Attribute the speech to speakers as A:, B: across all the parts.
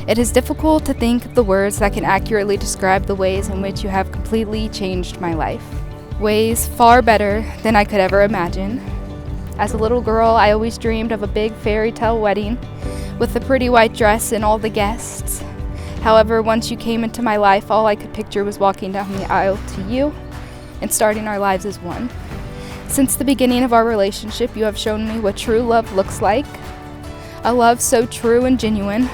A: It is difficult to think of the words that can accurately describe the ways in which you have completely changed my life. Ways far better than I could ever imagine. As a little girl, I always dreamed of a big fairy tale wedding with the pretty white dress and all the guests. However, once you came into my life, all I could picture was walking down the aisle to you and starting our lives as one. Since the beginning of our relationship, you have shown me what true love looks like. A love so true and genuine.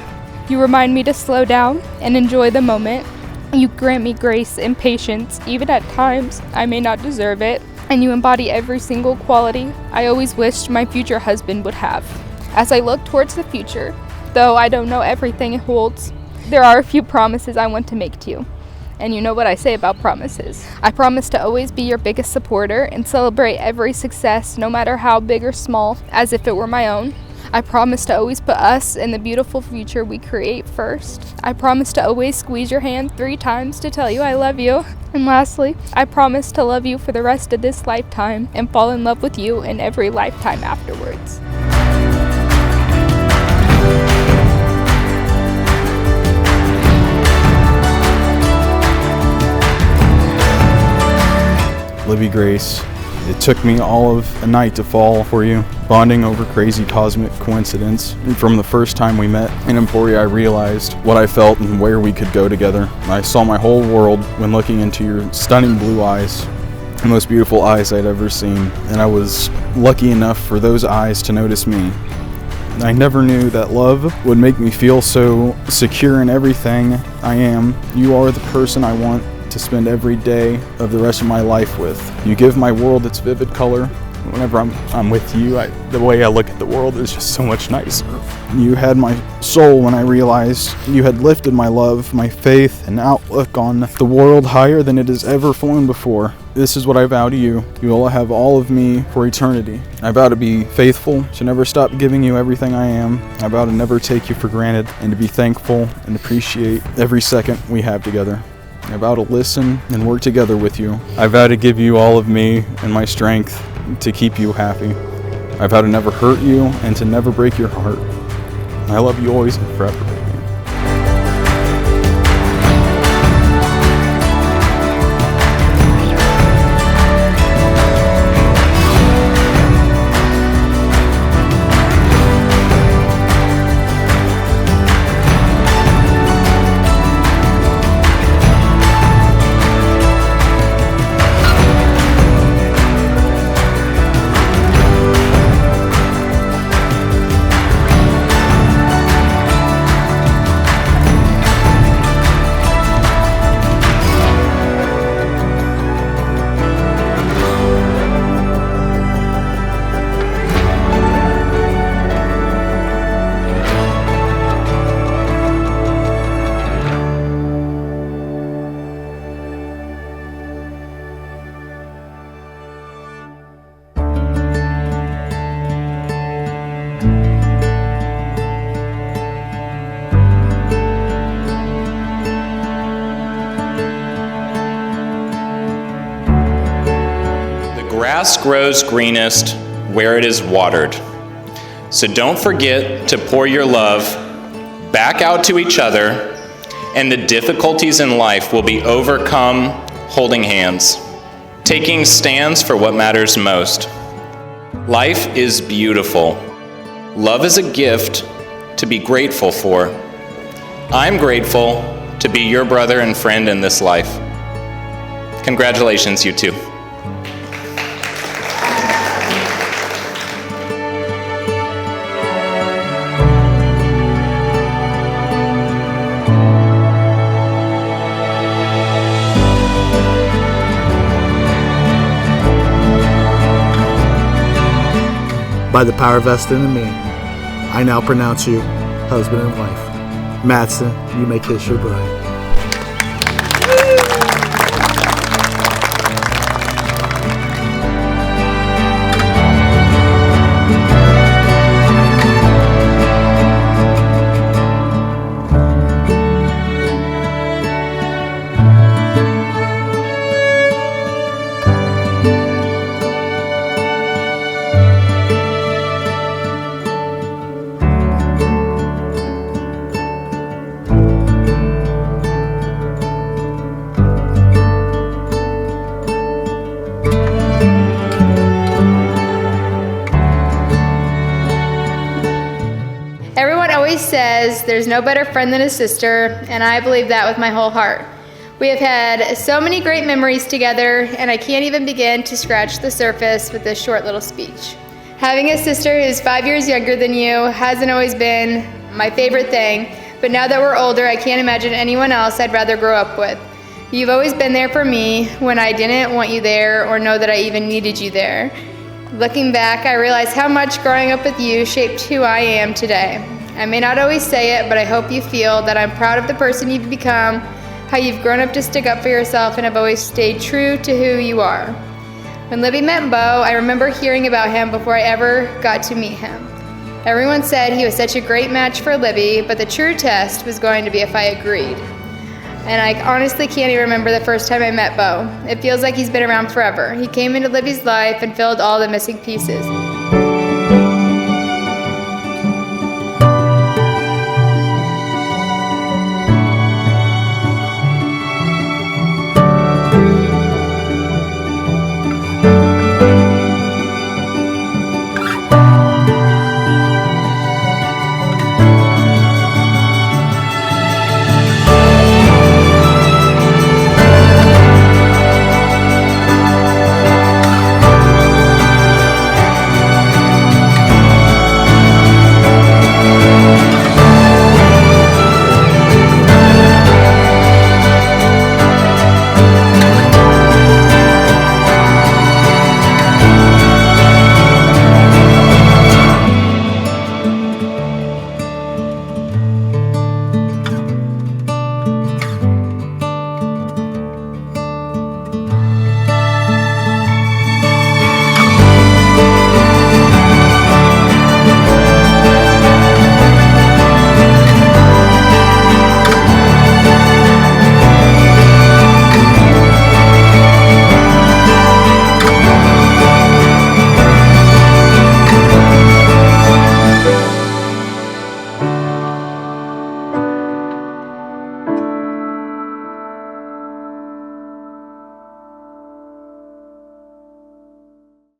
A: You remind me to slow down and enjoy the moment. You grant me grace and patience, even at times I may not deserve it. And you embody every single quality I always wished my future husband would have. As I look towards the future, though I don't know everything it holds, there are a few promises I want to make to you. And you know what I say about promises. I promise to always be your biggest supporter and celebrate every success, no matter how big or small, as if it were my own. I promise to always put us and the beautiful future we create first. I promise to always squeeze your hand 3 times to tell you I love you. And lastly, I promise to love you for the rest of this lifetime and fall in love with you in every lifetime afterwards.
B: Libby Grace, it took me all of a night to fall for you, bonding over crazy cosmic coincidence. And from the first time we met in Emporia, I realized what I felt and where we could go together. I saw my whole world when looking into your stunning blue eyes, the most beautiful eyes I'd ever seen, and I was lucky enough for those eyes to notice me. I never knew that love would make me feel so secure in everything I am. You are the person I want to spend every day of the rest of my life with. You give my world its vivid color. Whenever I'm with you, the way I look at the world is just so much nicer. You had my soul when I realized you had lifted my love, my faith, and outlook on the world higher than it has ever flown before. This is what I vow to you. You will have all of me for eternity. I vow to be faithful, to never stop giving you everything I am. I vow to never take you for granted, and to be thankful and appreciate every second we have together. I vow to listen and work together with you. I vow to give you all of me and my strength to keep you happy. I vow to never hurt you and to never break your heart. I love you always and forever, baby.
C: Grass grows greenest where it is watered. So don't forget to pour your love back out to each other, and the difficulties in life will be overcome holding hands, taking stands for what matters most. Life is beautiful. Love is a gift to be grateful for. I'm grateful to be your brother and friend in this life. Congratulations, you two.
D: By the power vested in me, I now pronounce you husband and wife. Madsen, you may kiss your bride.
E: always says there's no better friend than a sister, and I believe that with my whole heart. We have had so many great memories together, and I can't even begin to scratch the surface with this short little speech. Having a sister who's 5 years younger than you hasn't always been my favorite thing, but now that we're older, I can't imagine anyone else I'd rather grow up with. You've always been there for me when I didn't want you there or know that I even needed you there. Looking back, I realize how much growing up with you shaped who I am today. I may not always say it, but I hope you feel that I'm proud of the person you've become, how you've grown up to stick up for yourself and have always stayed true to who you are. When Libby met Bo, I remember hearing about him before I ever got to meet him. Everyone said he was such a great match for Libby, but the true test was going to be if I agreed. And I honestly can't even remember the first time I met Bo. It feels like he's been around forever. He came into Libby's life and filled all the missing pieces.